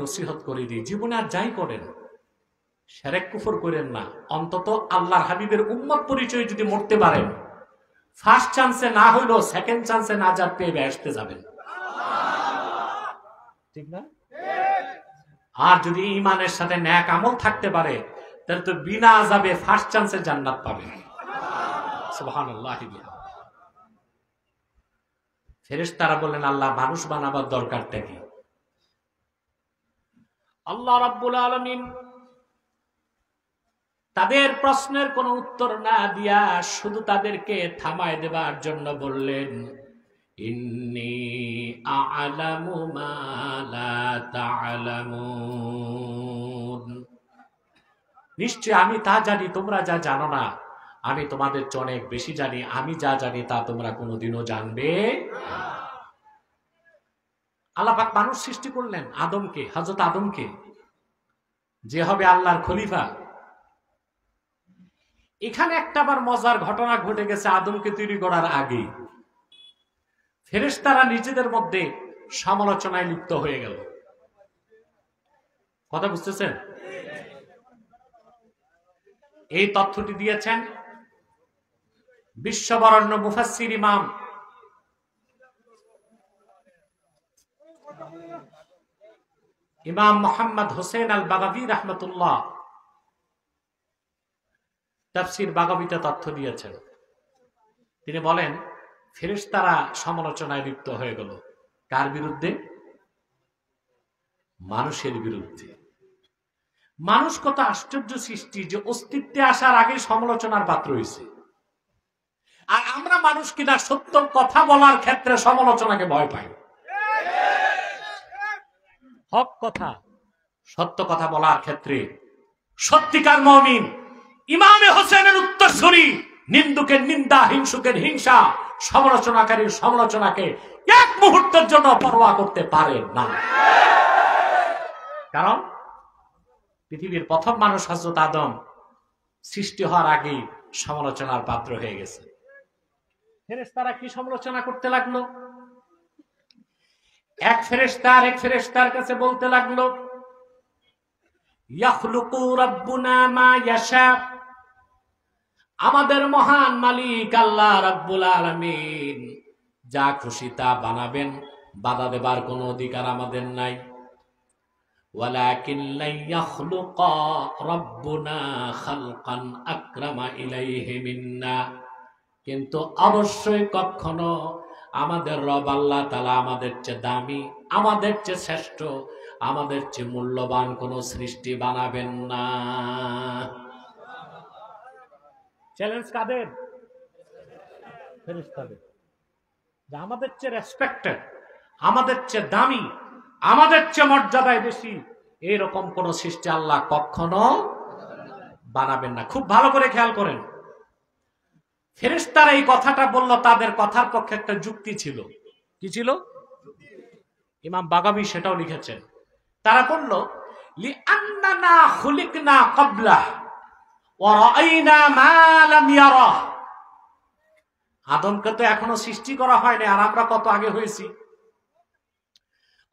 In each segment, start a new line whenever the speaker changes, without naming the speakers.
নসিহত করে দিই, জীবনে আর যাই করেন শিরক কুফর করেন না, অন্তত আল্লাহর হাবিবের উম্মত পরিচয় যদি মরতে পারেন, ফার্স্ট চান্সে না হইলেও সেকেন্ড চান্সে নাজাত পেয়ে বেহেশতে যাবেন, ঠিক না? আর যদি ঈমানের সাথে নেক আমল থাকতে পারে তাহলে তো বিনা আযাবে ফার্স্ট চান্সে জান্নাত পাবে। সুবহানাল্লাহ। ফেরেশতারা বললেন, আল্লাহ মানুষ বানাবার দরকারটা কি? আল্লাহ রাব্বুল আলামিন তাদের প্রশ্নের কোনো উত্তর না দিয়া শুধু তাদেরকে থামায় দেবার জন্য বললেন, ইন্নী আ'লামু মা লা তা'লামুন, নিশ্চয় আমি তা জানি তোমরা যা জানো না, আমি তোমাদের চেয়ে অনেক বেশি জানি, আমি যা জানি তা তোমরা কোনোদিনও জানবে না। আল্লাহ পাক মানুষ সৃষ্টি করলেন আদমকে, হযরত আদমকে, যে হবে আল্লাহর খলিফা। এখানে একটা আবার মজার ঘটনা ঘটে গেছে আদমকে তৈরি করার আগে। ফেরেশতারা নিজেদের মধ্যে সমালোচনায় লিপ্ত হয়ে গেল। কথা বুঝতেছেন? এই তথ্যটি দিয়েছেন বিশ্ববরেণ্য মুফাসসির ইমাম মুহাম্মদ হোসেন আল বাগাভী রাহমাতুল্লাহ, তাফসীর বাগাভীতে তথ্য দিয়েছেন। তিনি বলেন, ফেরেশতারা সমালোচনায় লিপ্ত হয়ে গেল কার বিরুদ্ধে? মানুষের বিরুদ্ধে। মানুষ কত আশ্চর্য সৃষ্টি যে অস্তিত্বে আসার আগে সমালোচনার পাত্র হয়েছে। আর আমরা মানুষ কিনা সত্য কথা বলার ক্ষেত্রে সমালোচনাকে ভয় পাই। হক কথা, সত্য কথা বলার ক্ষেত্রে সত্যিকার মুমিন ইমামে হোসেনের উত্তরসূরি নিন্দুকের নিন্দা, হিংসুকের হিংসা, সমালোচনাকারীর সমালোচনাকে এক মুহূর্তের জন্য পরোয়া করতে পারে না। কারণ পৃথিবীর প্রথম মানুষ হযরত আদম সৃষ্টি হওয়ার আগেই সমালোচনার পাত্র হয়ে গেছে। ফেরেশতারা কি সমালোচনা করতে লাগলো? এক ফেরেশতার কাছে বলতে লাগলো, ইয়াখলুকু রাব্বুনা মা ইয়াশা, আমাদের মহান মালিক আল্লাহ রাব্বুল আলামিন যা খুশি তা বানাবেন, বাধা দেবার কোনো অধিকার আমাদের নাই। ওয়ালাকিন লা ইয়াখলুকা রাব্বুনা খালকান আকরামা ইলাইহি মিন্না, কিন্তু অবশ্যই কখনো আমাদের রব আল্লাহ তাআলা আমাদের চেয়ে দামি, আমাদের চেয়ে শ্রেষ্ঠ, আমাদের চেয়ে মূল্যবান কোন সৃষ্টি বানাবেন না। চ্যালেঞ্জ কাদের? ফেরেশতাদের। যে আমাদের চেয়ে রেসপেক্টেড, আমাদের চেয়ে দামি, আমাদের চেয়ে মর্যাদায় বেশি এরকম কোন সৃষ্টি আল্লাহ কখনো বানাবেন না। খুব ভালো করে খেয়াল করেন, ফেরেশতারা এই কথাটা বলল, তাদের কথার পক্ষে একটা যুক্তি ছিল। কি ছিল? ইমাম বাগাবী সেটাও লিখেছেন। তারা বলল, লিআন্নানা খুলিকনা ক্বাবলা ওয়া রাআইনা মা লাম ইয়ারা, আদমকে তো এখনো সৃষ্টি করা হয়নি, আর আমরা কত আগে হয়েছি,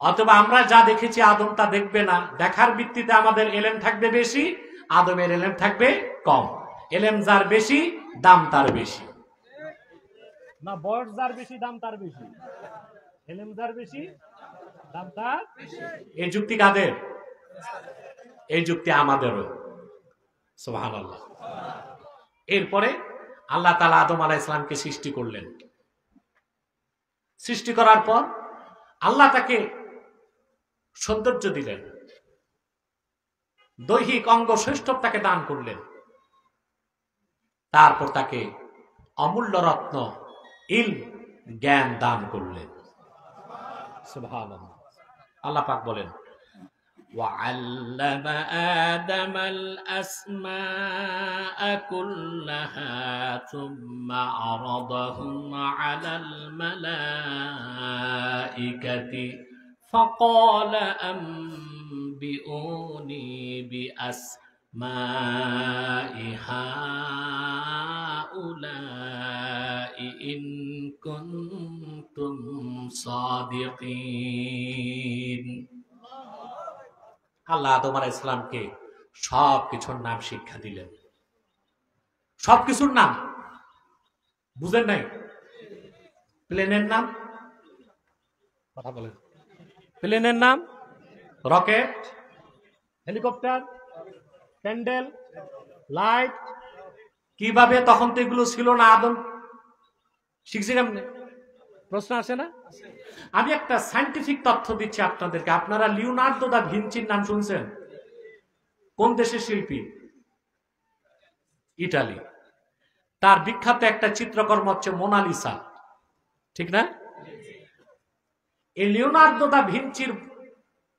অথবা আমরা যা দেখেছি আদম তা দেখবে না। দেখার ভিত্তিতে আমাদের এলেম থাকবে বেশি, আদমের এলেম থাকবে কম। এলেম যার বেশি, দাম তার বেশি না। বয়স যার বেশি, দাম তার বেশি। এলেম যার বেশি, দাম তার বেশি। এই যুক্তি কাদের? এই যুক্তি আমাদেরও। সুবহানাল্লাহ। এরপরে আল্লাহ তাআলা আদম আলাইহিস সালামকে সৃষ্টি করলেন। সৃষ্টি করার পর আল্লাহ তাকে সৌন্দর্য দিলেন, দৈহিক অঙ্গ শ্রেষ্ঠতাকে দান করলেন। তারপর তাকে অমূল্য রত্ন ইলম, জ্ঞান দান করলেন। সুবহানাল্লাহ। আল্লাহ পাক বলেন, وعلم آدم الأسماء كلها ثم عرضهم على الملائكة فقال أنبئوني بأسماء هؤلاء إن كنتم صادقين। আল্লাহ আদম আলাইহিস সালামকে সব কিছুর নাম শিক্ষা দিলেন। সব কিছুর নাম বুঝেন নাই? প্লেনের নাম, কথা বলেন, প্লেনের নাম, রকেট, হেলিকপ্টার, ক্যান্ডেল, লাইট, কিভাবে, তখন তো এগুলো ছিল না, আদম শিখছে কেমনে? প্রশ্ন আসে না? আমি একটা সায়েন্টিফিক তথ্য দিচ্ছি আপনাদেরকে। আপনারা লিওনার্দো দা ভিঞ্চির নাম শুনছেন? কোন দেশের শিল্পী? ইটালি। তার বিখ্যাত একটা চিত্রকর্ম হচ্ছে মোনালিসা, ঠিক না? এই লিওনার্দো দা ভিঞ্চির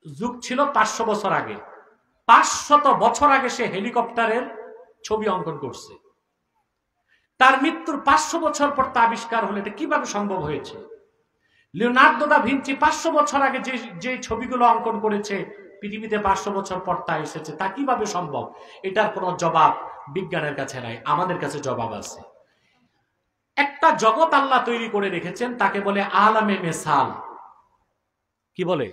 যুগ ছিল 500 বছর আগে। 500 বছর আগে সে হেলিকপ্টারের ছবি অঙ্কন করছে। তার মৃত্যুর 500 বছর পর তা আবিষ্কার হলো। এটা কিভাবে সম্ভব হয়েছে? লিওনার্দো দা ভিঞ্চি 500 বছর আগে যে ছবিগুলো অঙ্কন করেছে, পৃথিবীতে 500 বছর পর তা এসেছে। তা কিভাবে সম্ভব? এটার কোনো জবাব বিজ্ঞানের কাছে নাই, আমাদের কাছে জবাব আছে। একটা জগৎ আল্লাহ তৈরি করে রেখেছেন, তাকে বলে আলামে মেসাল। কি বলে?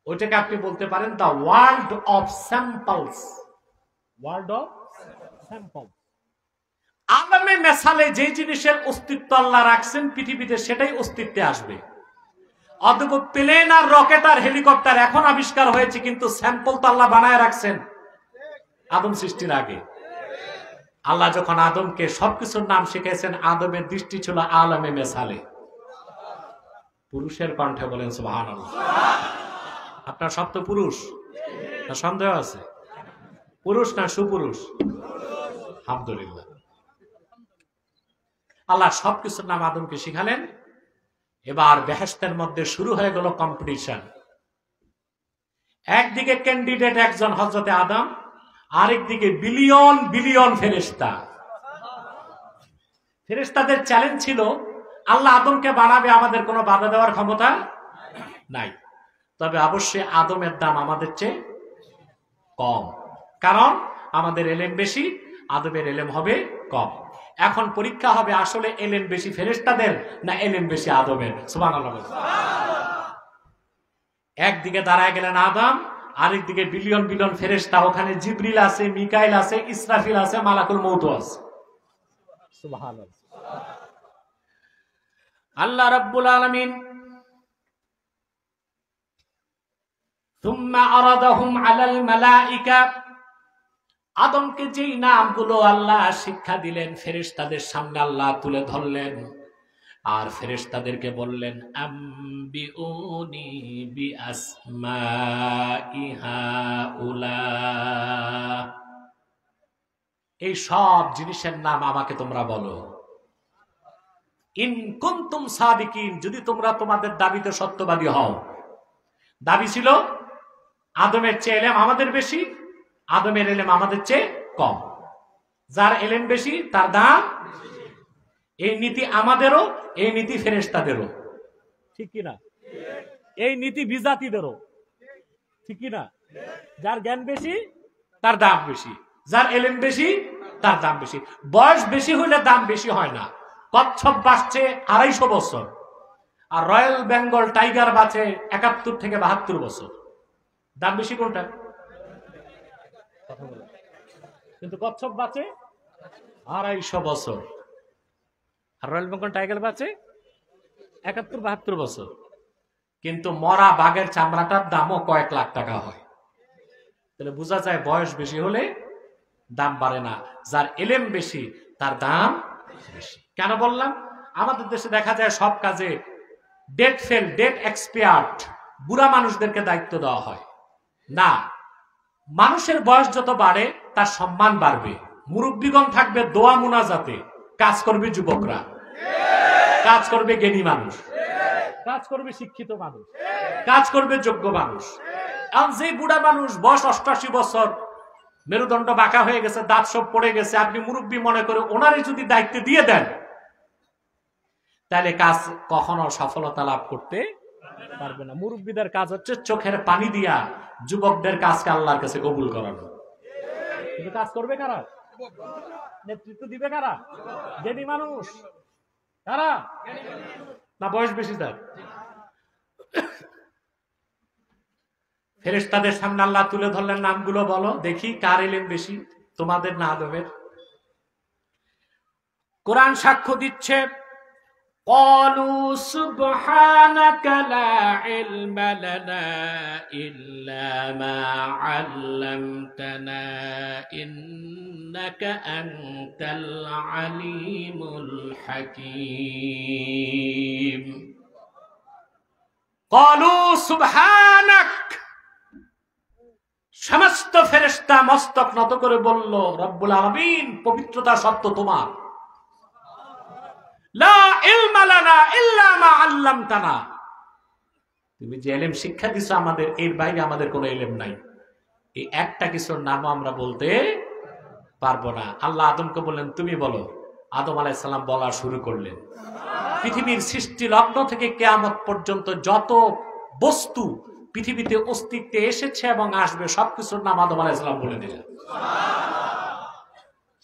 ওইটাকে আপনি বলতে পারেন the world of samples. World of samples. আলামে মেসালে যে জিনিসের অস্তিত্ব আল্লাহ রাখছেন পৃথিবীতে, সেটাই অস্তিত্বে আসবে। অদ্ভুত প্লেন আর রকেট আর হেলিকপ্টার এখন আবিষ্কার হয়েছে, কিন্তু স্যাম্পল তো আল্লাহ বানায় রাখছেন আদম সৃষ্টির আগে। আল্লাহ যখন আদমকে সবকিছুর নাম শিখেছেন, আদমের দৃষ্টি ছিল আলামে মেসালে। পুরুষের কণ্ঠে বলেন সুবহানাল্লাহ। আপনার সব তো পুরুষ, না সন্দেহ আছে? পুরুষ না সুপুরুষ? আলহামদুলিল্লাহ। আল্লাহ সবকিছুর নাম আদমকে শিখালেন। এবার বেহেশতের মধ্যে শুরু হয়ে গেল কম্পিটিশন। একদিকে ক্যান্ডিডেট একজন হযরতে আদম, আরেকদিকে বিলিয়ন বিলিয়ন ফেরেশতা। ফেরেশতাদের চ্যালেঞ্জ ছিল, আল্লাহ আদমকে বানাবে, আমাদের কোনো বাধা দেওয়ার ক্ষমতা নাই। তবে অবশ্যই আদমের দাম আমাদের চেয়ে কম, কারণ আমাদের এলেম বেশি, আদমের এলেম হবে কম। এখন পরীক্ষা হবে আসলে এলেম বেশি ফেরেশতাদের না এলেম বেশি আদমের। সুবহানাল্লাহ। একদিকে দাঁড়ায় গেলেন আদম, আরেকদিকে বিলিয়ন বিলিয়ন ফেরেশতা। ওখানে জিবরিল আছে, মিকাইল আছে, ইসরাফিল আছে, মালাকুল মউত আছে। সুবহানাল্লাহ। আল্লাহ রাব্বুল আলামিন সুম্মা আরাদাহুম আলাল মালাইকা, আদমকে যেই নামগুলো আল্লাহ শিক্ষা দিলেন ফেরেশতাদের সামনে আল্লাহ তুলে ধরলেন, আর ফেরেশতাদেরকে বললেন আম্বিউনি বিআসমাই হাউলা, এই সব জিনিসের নাম আমাকে তোমরা বলো। ইন কুনতুম সাদিকিন, যদি তোমরা তোমাদের দাবিতে সত্যবাদী হও। দাবি ছিল আদমের চেয়ে এলেম আমাদের বেশি, আদমের এলেম আমাদের চেয়ে কম। যার এলেম বেশি তার দাম। এই নীতি আমাদেরও, এই নীতি ফেরেশতাদেরও, ঠিক কিনা? এই নীতি বিজাতিদেরও, ঠিক কিনা? যার জ্ঞান বেশি তার দাম বেশি, যার এলেম বেশি তার দাম বেশি। বয়স বেশি হইলে দাম বেশি হয় না। কচ্ছপ বাঁচছে 250 বছর, আর রয়্যাল বেঙ্গল টাইগার বাঁচে 71 থেকে 72 বছর। দাম বেশি কোনটা? কিন্তু কচ্ছপ বাঁচে 250 বছর, আর রয়্যাল বেঙ্গল টাইগার বাঁচে 71-72 বছর। কিন্তু মরা বাঘের চামড়াটার দামও কয়েক লাখ টাকা হয়। তাহলে বোঝা যায় বয়স বেশি হলে দাম বাড়ে না, যার এলেম বেশি তার দাম বেশি। কেন বললাম? আমাদের দেশে দেখা যায় সব কাজে ডেট ফেল, ডেট এক্সপায়ার্ড, বুড়া মানুষদেরকে দায়িত্ব দেওয়া হয় না। মানুষের বয়স যত বাড়ে তার সম্মান বাড়বে। মুরব্বীগণ থাকবে দোয়া মুনাজাতে, কাজ করবে যুবকরা, কাজ করবে জ্ঞানী মানুষ, কাজ করবে শিক্ষিত মানুষ, কাজ করবে যোগ্য মানুষ। এখন যে বুড়া মানুষ বয়স 88 বছর, মেরুদণ্ড বাঁকা হয়ে গেছে, দাঁত সব পড়ে গেছে, আপনি মুরব্বী মনে করে ওনারে যদি দায়িত্ব দিয়ে দেন, তাহলে কাজ কখনো সফলতা লাভ করতে পারবে না। মুরব্বীদের কাজ হচ্ছে চোখের পানি দিয়া যুবকদের কাজকে আল্লাহর কাছে কবুল করানো। কিন্তু কাজ করবে কারা? নেতৃত্ব দিবে কারা? জ্ঞানী মানুষ। কারা? না বয়স বেশি তার? ফেরেশতাদের সামনে আল্লাহ তুলে ধরলেন, নামগুলো বলো দেখি কার ইলম বেশি, তোমাদের না আদমের? কোরআন সাক্ষ্য দিচ্ছে, قالوا سبحانك لا علم لنا إلا ما علمتنا إنك أنت العليم الحكيم قالوا سبحانك সমস্ত ফেরেশতা মস্তক নত করে বলল, রব্বুল আলামিন পবিত্রতা সত্য তোমার, লা ইলমা লানা ইল্লা মা আল্লামতানা, তুমি যে ইলম শিক্ষা দিছো আমাদের, এর বাইরে আমাদের কোনো ইলম নাই। এই একটা কিছুর নাম আমরা বলতে পারবো না। আল্লাহ আদমকে বললেন তুমি বলো। আদম আলাইহিস সালাম বলা শুরু করলেন। পৃথিবীর সৃষ্টি লগ্ন থেকে কিয়ামত পর্যন্ত যত বস্তু পৃথিবীতে অস্তিত্বে এসেছে এবং আসবে সবকিছুর নাম আদম আলাইহিস সালাম বলে দিলেন।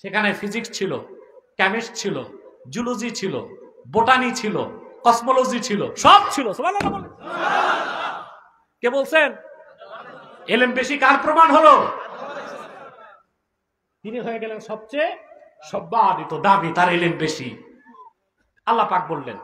সেখানে ফিজিক্স ছিল, কেমিস্ট ছিল, জুলজি ছিল, বোটানি ছিল, কসমোলজি ছিল, সব ছিল। সুবহানাল্লাহ বলেন। কে বলছেন? ইলম বেশি কার প্রমাণ হলো? তিনি হয়ে গেলেন সবচেয়ে সম্মানিত, দাবি তার ইলম বেশি। আল্লাহ পাক বললেন,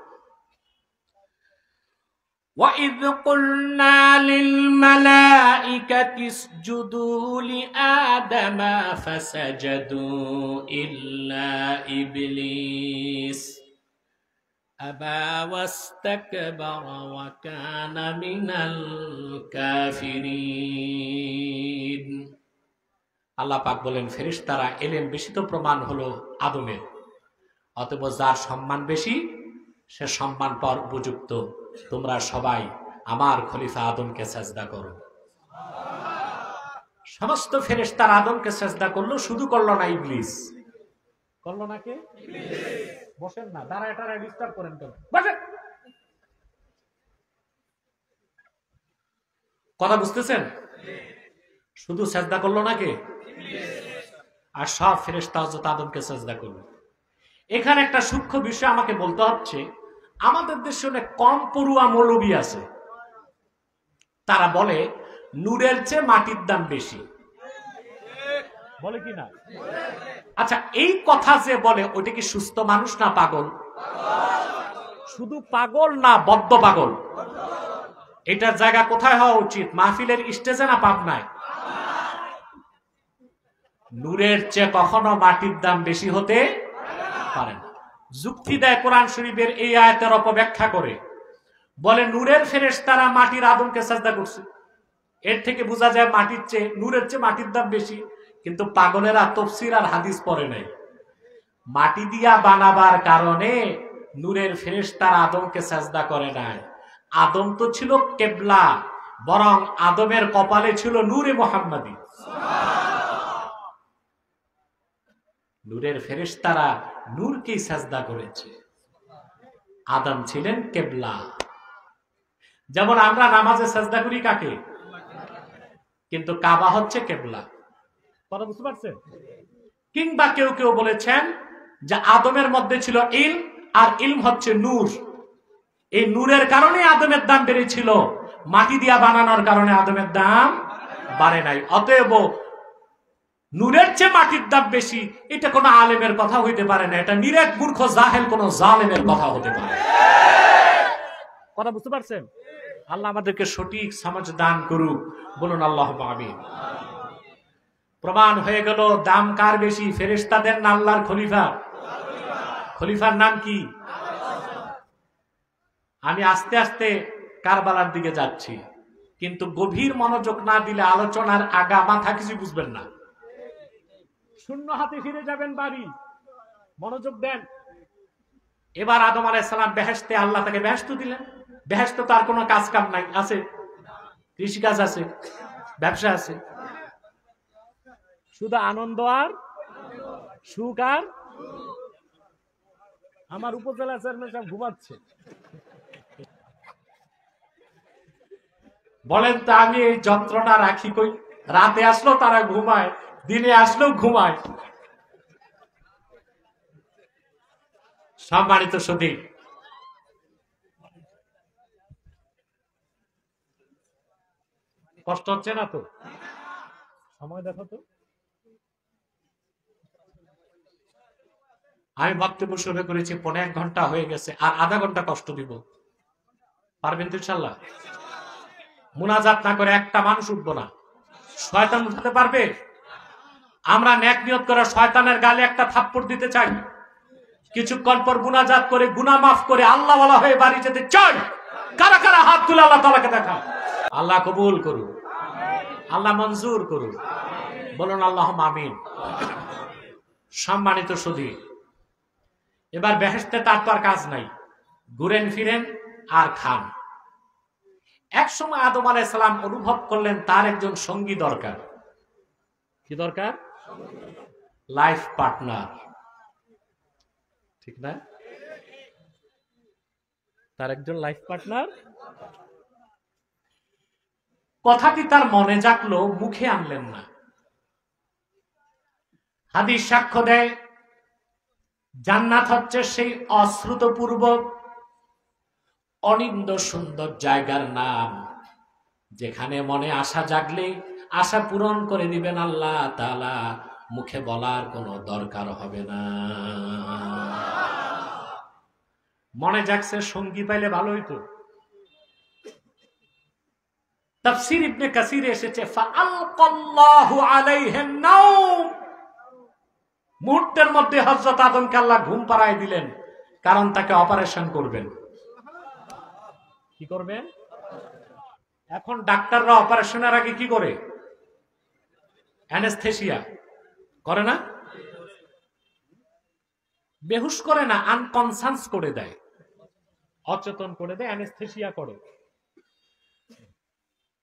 وَإِذْ قُلْنَا لِلْمَلَائِكَةِ اسْجُدُوا لِآدَمَ فَسَجَدُوا إِلَّا إِبْلِيسَ أَبَى وَاسْتَكْبَرَ وَكَانَ مِنَ الْكَافِرِينَ। আল্লাহ পাক বলেন, ফেরেশতারা ইলম বেশি তো প্রমাণ হলো আদমের, অতএব যার সম্মান বেশি সে সম্মান পাওয়ার উপযুক্ত। তোমরা সবাই আমার খলিফা আদমকে সাজদা করো। সমস্ত ফেরেশতারা আদমকে সাজদা করলো, শুধু করলো না ইবলিস। করলো না কে? বসেন না, দাঁড়ায় টাড়ায় ডিস্টার্ব করেন কেন? বসেন। কথা বুঝতেছেন? শুধু সাজদা করলো না কে? আর সব ফেরেশতা হযরত আদমকে সাজদা করলো। এখানে একটা সূক্ষ্ম বিষয় আমাকে বলতে হচ্ছে, আমাদের দেশে অনেক কম পড়ুয়া মৌলবী আছে, তারা বলে নূরের চেয়ে মাটির দাম বেশি। বলে কি না? আচ্ছা, এই কথা যে বলে ওইটা কি সুস্থ মানুষ না পাগল? শুধু পাগল না বদ্ধ পাগল? এটার জায়গা কোথায় হওয়া উচিত? মাহফিলের স্টেজে না পাবনায়? নূরের চেয়ে কখনো মাটির দাম বেশি হতে পারে না। যুক্তি দেয় কোরআন শরীফের এই আয়াতের অপব্যাখ্যা করে, বলে নূরের ফেরেশতারা মাটির আদমকে সাজদা করছে, এর থেকে বোঝা যায় মাটির চেয়ে নূরের চেয়ে মাটির দাম বেশি। কিন্তু পাগলেরা তাফসীর আর হাদিস পড়ে নাই। মাটি দিয়া বানাবার কারণে নূরের ফেরেশতারা আদমকে সাজদা করে নাই। আদম তো ছিল কেবলা, বরং আদমের কপালে ছিল নূরে মুহাম্মাদি। নূরের ফেরেশতারা নূরকেই সাজদা করেছে। আদম ছিলেন কেবলা। যেমন আমরা নামাজে সাজদা করি কাকে? কিন্তু কাবা হচ্ছে কেবলা। কথা বুঝতে পারছেন? কিংবা কেউ কেউ বলেছেন যে আদমের মধ্যে ছিল ইলম, আর ইলম হচ্ছে নূর। এই নূরের কারণে আদমের দাম বেড়েছিল, মাটি দিয়া বানানোর কারণে আদমের দাম বাড়ে নাই। অতএব নূরের চেয়ে মাটির দাম বেশি, এটা কোন আলেমের কথা হইতে পারে না। এটা নিরেট মূর্খ জাহেল কোন জালেমের কথা হতে পারে। কথা বুঝতে পারছেন? আল্লাহ আমাদেরকে সঠিক সমাজ দান করুক, বলুন আল্লাহুম্মা আমিন। প্রমাণ হয়ে গেল দাম কার বেশি, ফেরেশতাদের না আল্লাহর খলিফা? খলিফার নাম কি? আমি আস্তে আস্তে কারবালার দিকে যাচ্ছি, কিন্তু গভীর মনোযোগ না দিলে আলোচনার আগা মাথা কিছু বুঝবেন না। শূন্য হাতে ফিরে যাবেন বাড়ি। মনোযোগ দেন। এবার আদম আলাইহিস সালাম বেহেশতে, আল্লাহ তাকে বেহেশত দিলেন। বেহেশতে তার কোনো কাজ কাম নাই, আছে কৃষিকাজ আছে, ব্যবসা আছে, শুধু আনন্দ আর সুখ। আর আমার উপজেলা চেয়ারম্যান সাহেব ঘুমাচ্ছে। বলেন তো আমি এই যন্ত্রণা রাখি কই? রাতে আসলেও তারা ঘুমায়, দিনে আসলেও ঘুমায়। সম্মানিত সুধী, কষ্ট হচ্ছে না তো? সময় দেখো তো। আমি বক্তব্য শুরু করেছি 1.5 ঘন্টা হয়ে গেছে, আর আধা ঘন্টা কষ্ট দিব। পারবেন তো ইনশাল্লাহ? মুনাজাত না করে একটা মানুষ উঠবো না। শয়তান উঠাতে পারবে? আমরা নেক নিয়ত করে শয়তানের গালে একটা থাপ্পড় দিতে চাই, কিছুক্ষণ পর মুনাজাত করে গুনাহ মাফ করে আল্লাহ ওয়ালা হয়ে বাড়ি যেতে চাই। কারা কারা হাত তুলে আল্লাহ তাআলাকে দেখা? আল্লাহ কবুল করুন, আল্লাহ মঞ্জুর করুন, বলুন আল্লাহুম্মা আমিন। সম্মানিত সুধী, এবার বেহেশতে তার তো আর কাজ নাই, ঘুরেন ফিরেন আর খান। এক সময় আদম আলাইহিস সালাম অনুভব করলেন তার একজন সঙ্গী দরকার। কি দরকার? লাইফ পার্টনার, ঠিক না? তার একজন লাইফ পার্টনার। কথাটি তার মনে জাগলো, মুখে আনলেন না। হাদিস সাক্ষ্য দেয় জান্নাত হচ্ছে সেই অশ্রুতপূর্ব অনিন্দ সুন্দর জায়গার নাম, যেখানে মনে আশা জাগলে আশা পূরণ করে দিবেন আল্লাহ তাআলা, মুখে বলার কোনো দরকার হবে না। মনে জাগছে, সঙ্গী পাইলে ভালো হইতো। তাফসীর ইবনে কাসিরে এসেছে ফাআলকাল্লাহু আলাইহিন নাওম, মুহূর্তের মধ্যে হযরত আদমকে আল্লাহ ঘুম পাড়ায় দিলেন, কারণ তাকে অপারেশন করবেন। কি করবেন? এখন ডাক্তাররা অপারেশনের আগে কি করে? অ্যানেস্থেসিয়া করে না? বেহুশ করে না, আনকনসাস করে দেয়, অচেতন করে দেয়, অ্যানেস্থেসিয়া করে।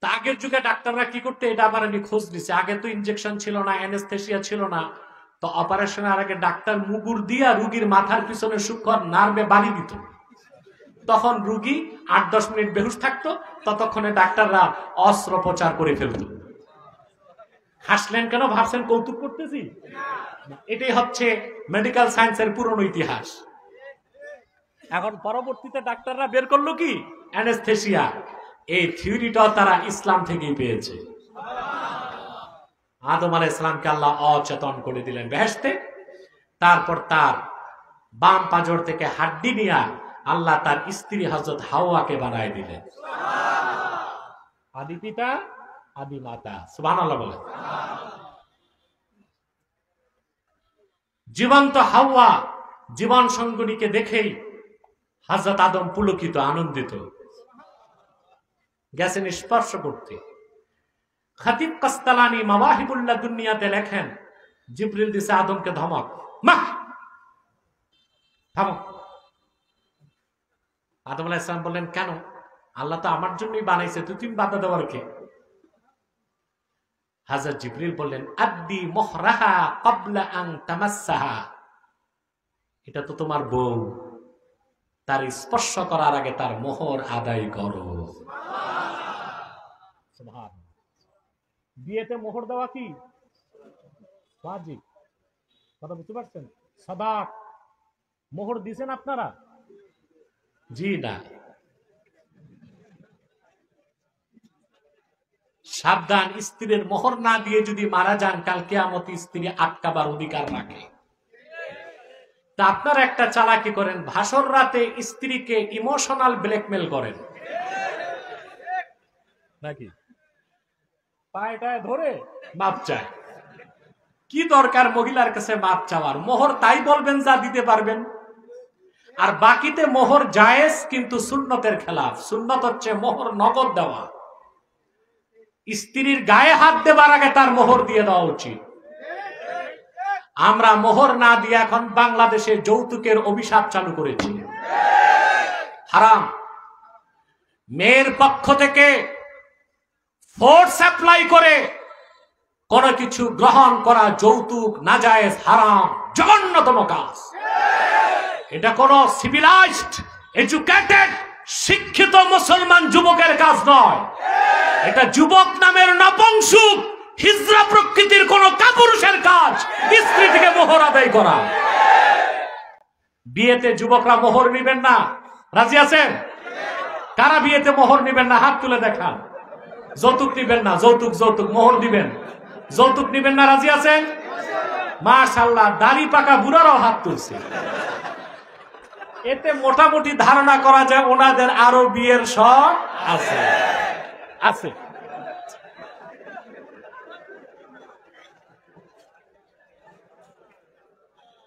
তা আগের যুগে ডাক্তাররা কি করতে, এটা আবার আমি খোঁজ দিছি। আগে তো ইনজেকশন ছিল না, অ্যানেস্থেসিয়া ছিল না, তো অপারেশনের আগে ডাক্তার মুগুর দিয়া রুগীর মাথার পিছনে সূক্ষ্ম নার্ভে বাড়ি দিত। তখন রুগী 8-10 মিনিট বেহুশ থাকতো, ততক্ষণে ডাক্তাররা অস্ত্রোপচার করে ফেলত। হাসলেন কেন? ভাবছেন কৌতুক করতেছি? এটাই হচ্ছে মেডিকেল সায়েন্সের পুরনো ইতিহাস। এখন পরবর্তীতে ডাক্তাররা বের করলো কি? অ্যানেস্থেসিয়া। এই থিওরিটাও তারা ইসলাম থেকেই পেয়েছে। আদম আলাইহিস সালামকে আল্লাহ অচেতন করে দিলেন বেহেশতে। তারপর তার বাম পাঁজর থেকে হাড্ডি নিয়ে আল্লাহ তার স্ত্রী হযরত হাওয়াকে বানায় দিলেন। আদি পিতা আদি মাতা, সুবহানাল্লাহ বলেন। জীবন্ত হাওয়া জীবন সঙ্গিনীকে দেখেই হযরত আদম পুলকিত, আনন্দিত, গেছেন স্পর্শ করতে। খতিব কাস্তালানি মাওয়াহিবুল লাদুনিয়াতে লেখেন, জিবরিল দিছে আদমকে ধমক, মা থামো। আদম আলাইহিস সালাম বললেন, কেন? আল্লাহ তো আমার জন্যই বানাইছে, তুমি বাধা দেওয়ার কে? হযরত জিবরিল বললেন, আদ্দি মুহরাহা ক্বাবলা আন তামাসসাহা, এটা তো তোমার বউ, তার স্পর্শ করার আগে তার মোহর আদায় করো। সুবহানাল্লাহ। বিয়েতে মোহর দেওয়া কি ওয়াজিব? কথা বুঝতে পারছেন? সাদাক মোহর দিবেন আপনারা? জি না। সাবধান, স্ত্রীর মোহর না দিয়ে যদি মারা যান, কাল কিয়ামতে স্ত্রী আটকাবার অধিকার রাখে। তা আপনারা একটা চালাকি করেন, ভাসর রাতে স্ত্রীকে ইমোশনাল ব্ল্যাকমেল করেন নাকি? পায়টায় ধরে মাপ চায়। কি দরকার মহিলার কাছে মাপ চাওয়ার? মোহর তাই বলবেন যা দিতে পারবেন, আর বাকিতে মোহর জায়েজ, কিন্তু সুন্নতের খেলাফ। সুন্নত হচ্ছে মোহর নগদ দেওয়া। স্ত্রীর গায়ে হাত দেবার আগে তার মোহর দিয়ে দেওয়া উচিত। আমরা মোহর না দিয়ে এখন বাংলাদেশে যৌতুকের অভিশাপ চালু করেছি। হারাম। মেয়ের পক্ষ থেকে ফোর্স অ্যাপ্লাই করে কোন কিছু গ্রহণ করা যৌতুক নাজায়েজ, হারাম, জঘন্যতম কাজ। এটা কোন সিভিলাইজড, এডুকেটেড, শিক্ষিত মুসলমান যুবকের কাজ নয়। এটা যুবক নামের নপুংসক হিজড়া প্রকৃতির কোন কাপুরুষের কাজ, স্ত্রী থেকে মোহর আদায় করা। বিয়েতে যুবকরা মোহর নিবেন না, রাজি আছেন? কারা বিয়েতে মোহর নিবেন না? হাত তুলে দেখান। যৌতুক নিবেন না, যৌতুক যৌতুক মোহর দিবেন। যৌতুক নিবেন না, রাজি আছেন? মাশাআল্লাহ, দাড়ি পাকা বুড়ারাও হাত তুলছে। এতে মোটামুটি ধারণা করা যায় ওনাদের আরো বিয়ের শখ আছে আছে।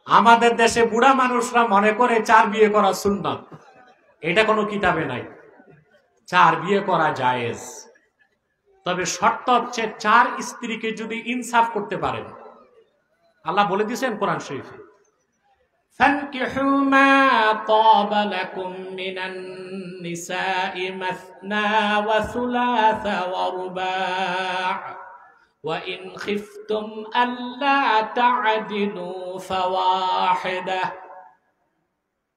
আমাদের দেশে বুড়া মানুষরা মনে করে 4 বিয়ে করা সুন্নাত। এটা কোনো কিতাবে নাই। 4 বিয়ে করা জায়েজ, তবে শর্ত হচ্ছে 4 স্ত্রীকে যদি ইনসাফ করতে পারেন। আল্লাহ বলে দিয়েছেন কোরআন শরীফে, فانكحوا ما طاب لكم من النساء مثنى وثلاث ورباع وإن خفتم ألا تعدلوا فواحدة।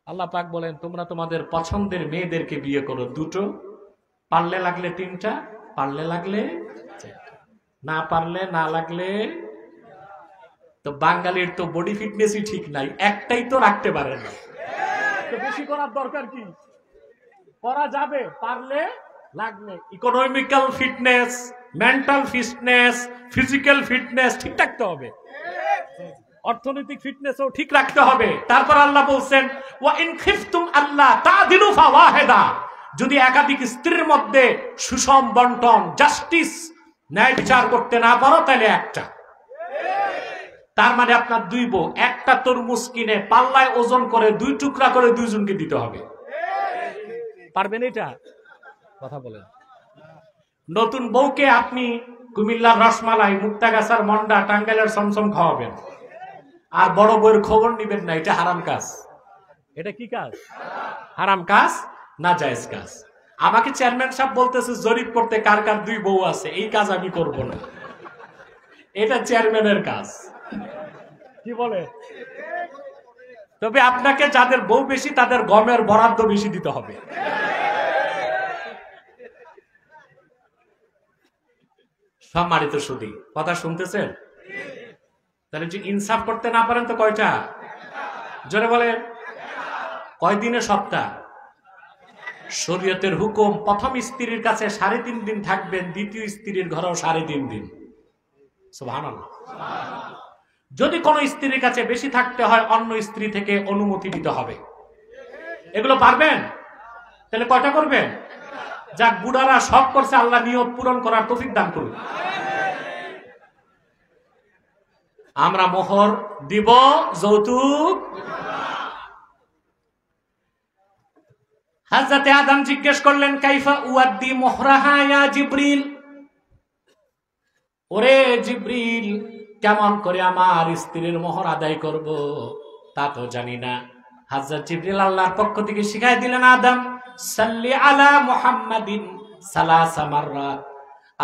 আল্লাহ পাক বলেন, তোমরা তোমাদের পছন্দের মেয়েদেরকে বিয়ে করো, 2টো, পারলে লাগলে 3টা, পারলে লাগলে 4টা, না পারলে না লাগলে। তো বাঙালির তো বডি ফিটনেসই ঠিক নাই, একটাই তো রাখতে পারে না, তো বেশি করার দরকার কি? করা যাবে, পারলে লাগলে। Economical fitness, mental fitness, physical fitness ঠিক রাখতে হবে, অর্থনৈতিক ফিটনেসও ঠিক রাখতে হবে। তারপর আল্লাহ বলছেন, ওয়া ইন খিফতুম আল্লাহ তা'দিলু ফাওয়াহিদা, যদি একাধিক স্ত্রীর মধ্যে সুষম বন্টন, জাস্টিস, ন্যায় বিচার করতে না পারো, তাহলে একটা। তার মানে আপনার 2 বউ, একটা তরমুজ কিনে পাল্লায় ওজন করে 2 টুকরা করে 2 জনকে দিতে হবে। পারবেন এটা? কথা বলেন। নতুন বউকে আপনি কুমিল্লার রসমালাই, মুক্তাগাছার মন্ডা, টাঙ্গাইলের সমসম খাওয়াবেন, আর বড় বউয়ের খবর নিবেন না। এটা হারাম কাজ। এটা কি কাজ? হারাম কাজ, নাজায়েজ কাজ। আমাকে চেয়ারম্যান সাহেব বলতেছে জরিপ করতে কার কার 2 বউ আছে, এই কাজ আমি করব না। এটা চেয়ারম্যানের কাজ। কি বলে? তবে আপনাকে যাদের বউ বেশি তাদের গমের বরাদ্দ বেশি দিতে হবে। সম্মানিত সুধী, কথা শুনতেছেন? তাহলে যে ইনসাফ করতে না পারেন তো কয়টা? জোরে বলেন। কয়দিনে? সপ্তাহ। শরীয়তের হুকুম, প্রথম স্ত্রীর কাছে 3.5 দিন থাকবেন, দ্বিতীয় স্ত্রীর ঘরেও 3.5 দিন। সুবহানাল্লাহ। যদি কোন স্ত্রীর কাছে বেশি থাকতে হয়, অন্য স্ত্রী থেকে অনুমতি নিতে হবে। এগুলো পারবেন? তাহলে কয়টা করবেন? যাক, বুড়ারা শখ করছে, আল্লাহ নিয়ত পূরণ করার তৌফিক দান করুন। আমরা মোহর দিব, যৌতুক। হযরতে আদম জিজ্ঞেস করলেন, কাইফা উয়াদ্দি মোহরাহা ইয়া জিবরিল, ওরে জিবরিল, কেমন করে আমার স্ত্রীর মোহর আদায় করব তা তো জানি না। হযরত জিবরিল আল্লাহর পক্ষ থেকে শিখাই দিলেন, আদম সাল্লি আলা মুহাম্মাদিন সালাসা মাররাত,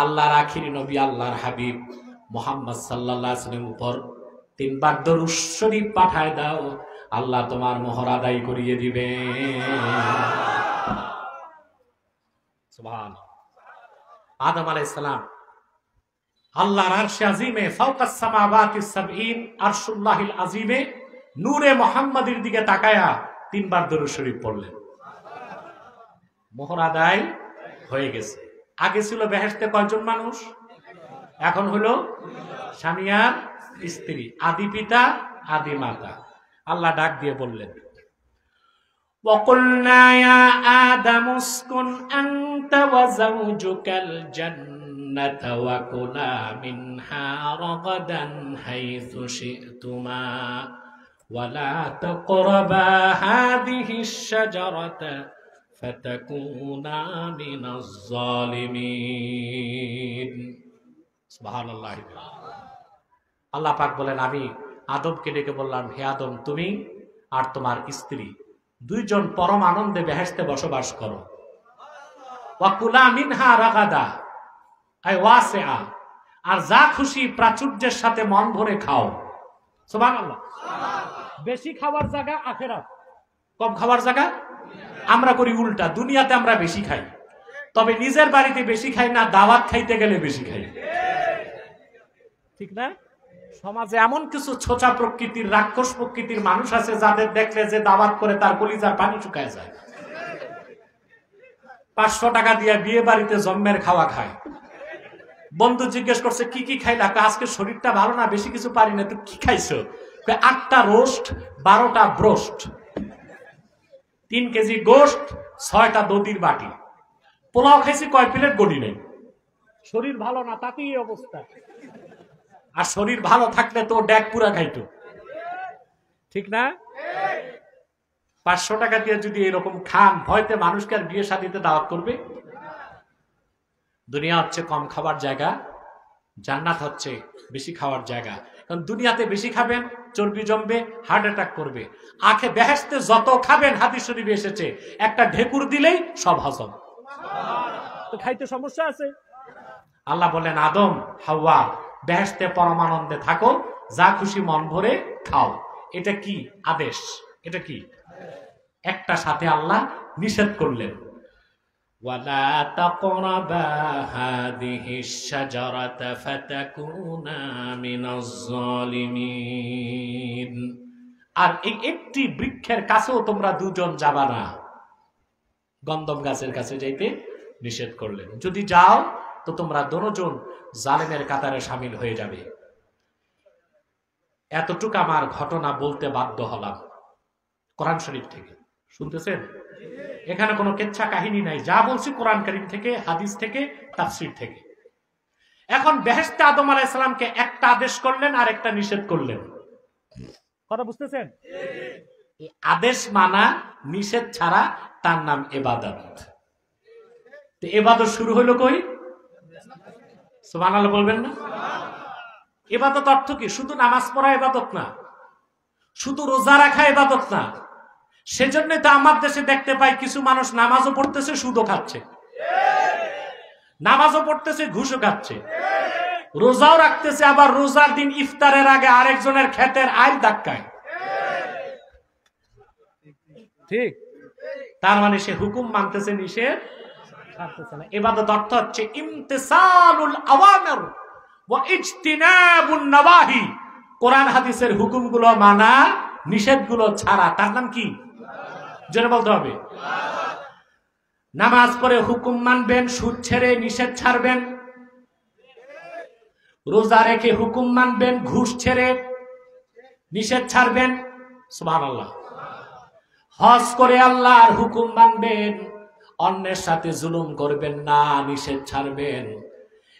আল্লাহর আখিরি নবী, আল্লাহর হাবিব মুহাম্মদ সাল্লাল্লাহু আলাইহি ওয়াসাল্লামের উপর 3 বার দরুদ শরীফ পাঠায় দাও, আল্লাহ তোমার মোহর আদায় করিয়ে দিবে। সুবহানাল্লাহ। আদম আলাইহিস সালাম আল্লাহর আরশে আজিমে, ফাওকাস সামাওয়াতিস সাবঈন, আরশুল্লাহিল আজিমে নূরে মুহাম্মাদের দিকে তাকায়া 3 বার দরুদ শরীফ পড়লেন। মোহর আদায় হয়ে গেছে। আগে ছিল বেহেশতে কয়জন মানুষ, এখন হলো স্বামী আর স্ত্রী, আদি পিতা আদি মাতা। আল্লাহ ডাক দিয়ে বললেন, وَقُلْنَا يَا آدَمُ اسْكُنْ أَنْتَ وَزَوْجُكَ الْجَنَّةَ وَكُلَا مِنْهَا رَغَدًا حَيْثُ شِئْتُمَا وَلَا تَقْرَبَا هَذِهِ الشَّجَرَةَ فَتَكُونَا مِنَ الظَّالِمِينَ। সুবহানাল্লাহ। আল্লাহ পাক বলেন, আমি আদমকে ডেকে বললাম, হে আদম, তুমি আর তোমার স্ত্রী 2 জন পরম আনন্দে বেহেশতে বসবাস করো। ওয়াকুলা মিনহা রাগাদা আই ওয়াসিআ, আর যা খুশি প্রাচুর্যের সাথে মন ভরে খাও। সুবহানাল্লাহ। বেশি খাবার জায়গা আখিরাত, কম খাবার জায়গা আমরা করি উল্টা। দুনিয়াতে আমরা বেশি খাই, তবে নিজের বাড়িতে বেশি খাই না, দাওয়াত খাইতে গেলে বেশি খাই। ঠিক না? সমাজে এমন কিছু ছোচা প্রকৃতির, রাক্ষস প্রকৃতির মানুষ আছে যাদের দেখলে যে দাওয়াত করে তার কলিজার পানি শুকায় যায়। 500 টাকা দিয়ে বিয়ে বাড়িতে জন্মের খাওয়া খায়, বন্ধু জিজ্ঞেস করছে কি কি খাইলা? আজকে শরীরটা ভালো না, বেশি কিছু পারি না। তুই কি খাইছো? 8টা রোস্ট, 12টা ব্রোস্ট, 3 কেজি গোস্ট, 6টা দধির বাটি। পোলাও খাইছি কয় প্লেট গড়ি নেই। শরীর ভালো না, তাতেই অবস্থা। আর শরীর ভালো থাকলে তো ড্যাক পুরা খাইতো, ঠিক না? 500 টাকা দিয়ে যদি এরকম খান, ভয়তে মানুষকে আর বিয়ে শাদীতে দাওয়াত করবে? দুনিয়া হচ্ছে কম খাবার জায়গা, জান্নাত হচ্ছে বেশি খাওয়ার জায়গা। কারণ দুনিয়াতে বেশি খাবেন, চর্বি জমবে, হার্ট অ্যাটাক করবে। আখে বেহেশতে যত খাবেন, হাদিস শরীফে এসেছে, একটা ঢেকুর দিলেই সব হজম। তো খাইতে সমস্যা আছে। আল্লাহ বলেন, আদম হাওয়া বেহেশতে পরমানন্দে থাকো, যা খুশি মন ভরে খাও। এটা কি আদেশ? এটা কি? একটা সাথে আল্লাহ নিষেধ করলেন, ওয়ালা তাকরাবা হাদিহিশ শাজারাতা ফাতাকুনা মিনাজ জালিমিন। আর এই একটি বৃক্ষের কাছেও তোমরা দুজন যাবা না। গন্ধম গাছের কাছে যাইতে নিষেধ করলেন। যদি যাও তো তোমরা দুজন জালেমের কাতারে শামিল হয়ে যাবে। এতটুকু আমার ঘটনা বলতে বাধ্য হলাম কোরআন শরীফ থেকে। শুনতেছেন? এখানে কোনো কেচ্ছা কাহিনী নাই, যা বলছি কোরআন কারীম থেকে, হাদিস থেকে, তাফসীর থেকে। এখন বেহেশতে আদম আলাইহিস সালামকে একটা আদেশ করলেন আর একটা নিষেধ করলেন। কথা বুঝতেছেন? এই আদেশ মানা, নিষেধ ছাড়া, তার নাম ইবাদত। তো ইবাদত শুরু হলো কই? সুবহানাল্লাহ বলবেন না? ইবাদত অর্থ কি? শুধু নামাজ পড়া ইবাদত না, শুধু রোজা রাখা ইবাদত না। সেজন্য তো আমার দেশে দেখতে পাই কিছু মানুষ নামাজও পড়তেছে, সুদও খাচ্ছে, নামাজও পড়তেছে, ঘুষও খাচ্ছে, রোজাও রাখতেছে, আবার রোজার দিন ইফতারের আগে আরেকজনের ক্ষেতের আইল ধাক্কায়। ঠিক? তার মানে সে হুকুম মানতেছে, নিষেধ মানতেছে না। ইবাদত অর্থ হচ্ছে ইমতিসালুল আওয়ামির ওয়া ইজতিনাবুন নওয়াহি। কোরআন হাদিসের হুকুমগুলো মানা, নিষেধগুলো ছাড়া। তার নাম কি? জোরে বলতে হবে। নামাজ পড়ে হুকুম মানবেন, সুদ ছেড়ে নিষেধ ছাড়বেন। রোজা রেখে হুকুম মানবেন, ঘুষ ছেড়ে নিষেধ ছাড়বেন। সুবহানাল্লাহ। হজ করে আল্লাহর হুকুম মানবেন, অন্যের সাথে জুলুম করবেন না, নিষেধ ছাড়বেন।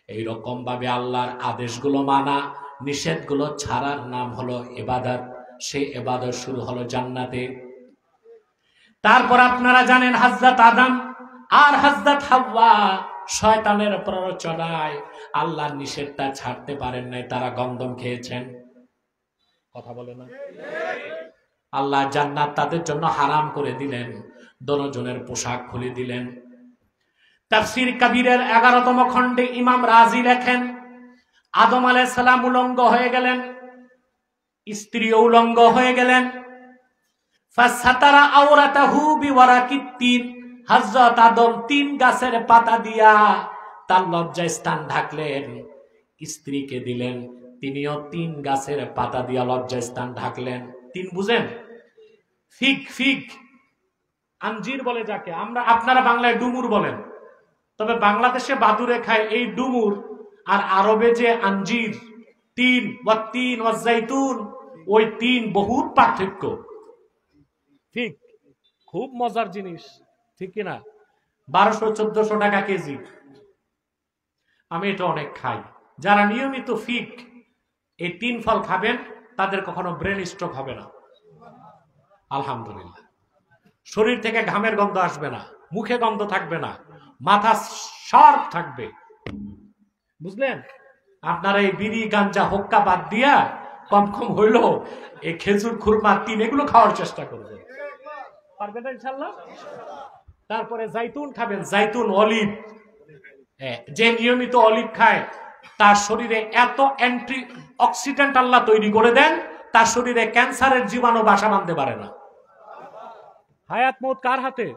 এইরকম ভাবে আল্লাহর আদেশগুলো মানা, নিষেধগুলো ছাড়ার নাম হলো ইবাদত। সেই ইবাদত শুরু হলো জান্নাতে। তারপর আপনারা জানেন হযরত আদম আর হযরত হাওয়া শয়তানের প্ররোচনায় আল্লাহর নিষেধটা ছাড়তে পারেন নাই, তারা গন্ধম খেয়েছেন। কথা বলে না? আল্লাহ জান্নাত তাদের জন্য হারাম করে দিলেন, দুজনের পোশাক খুলে দিলেন। তাফসীর কবিরের 11তম খণ্ডে ইমাম রাজি লেখেন, আদম আলাইহিস সালাম উলঙ্গ হয়ে গেলেন, স্ত্রী উলঙ্গ হয়ে গেলেন। ফাসাতারা আওরাতাহু বিওয়ারাকিত তিন। হযরত আদম 3 গাছের পাতা দিয়া তার লজ্জাস্থান ঢাকলেন। স্ত্রীকে দিলেন, তিনিও 3 গাছের পাতা দিয়া লজ্জাস্থান ঢাকলেন। 3 বুঝেন? ফিগ, ফিগ আঞ্জির বলে যাকে, আমরা আপনারা বাংলায় ডুমুর বলেন, তবে বাংলাদেশে বাদুরে খায় এই ডুমুর, আর আরবে যে আঞ্জির, তিন ওয়া জাইতুন, ওই 3 বহুত পার্থক্য। ঠিক, খুব মজার জিনিস, ঠিক কিনা? 1200-1400 টাকা কেজি। আমি এটা অনেক খাই। যারা নিয়মিত ফিগ এই 3 ফল খাবেন, তাদের কখনো ব্রেন স্ট্রোক হবে না, আলহামদুলিল্লাহ। শরীর থেকে ঘামের গন্ধ আসবে না, মুখে গন্ধ থাকবে না, মাথা শার্প থাকবে। বুঝলেন? আপনারা এই বিড়ি গাঞ্জা হোক্কা বাদ দিয়া কম কম হইলো এই খেজুর, খুরমা, 3 এগুলো খাওয়ার চেষ্টা করবেন, পারবেন না ইনশাআল্লাহ। তারপরে জাইতুন খাবেন, জাইতুন, অলিভ। যে নিয়মিত অলিভ খায় তার শরীরে এত অ্যান্টি অক্সিডেন্ট আল্লাহ তৈরি করে দেন, তার শরীরে ক্যান্সারের জীবাণু বাসা বাঁধতে পারে না। হায়াত মৌত কার হাতে?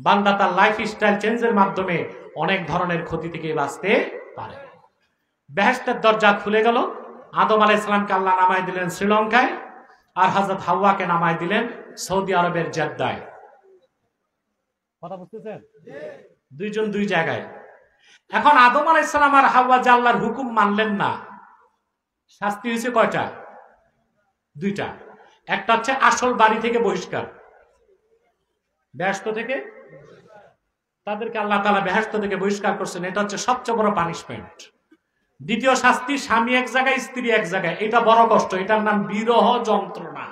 বান্দা তার লাইফ স্টাইল চেঞ্জের মাধ্যমে অনেক ধরনের ক্ষতি থেকে বাঁচতে পারে। বেহেশতের দরজা খুলে গেল। আদম আলাইহিস সালামকে আল্লাহ নামায় দিলেন শ্রীলঙ্কায়, আর হযরত হাওয়াকে নামায় দিলেন সৌদি আরবের জেদ্দায়। কথা বুঝতেছেন? 2 জন 2 জায়গায়। এখন আদম আলাইহিস সালাম আর হাওয়া যে আল্লাহর হুকুম মানলেন না, শাস্তি হয়েছে কয়টা? দুইটা। একটা হচ্ছে আসল বাড়ি থেকে বহিষ্কার, বেহেশত থেকে তাদেরকে আল্লাহ তাআলা বেহেশত থেকে বহিষ্কার করছেন, এটা হচ্ছে সবচেয়ে বড় পানিশমেন্ট। দ্বিতীয় শাস্তি, স্বামী এক জায়গায় স্ত্রী এক জায়গায়, এটা বড় কষ্ট, এটার নাম বিরহ যন্ত্রণা।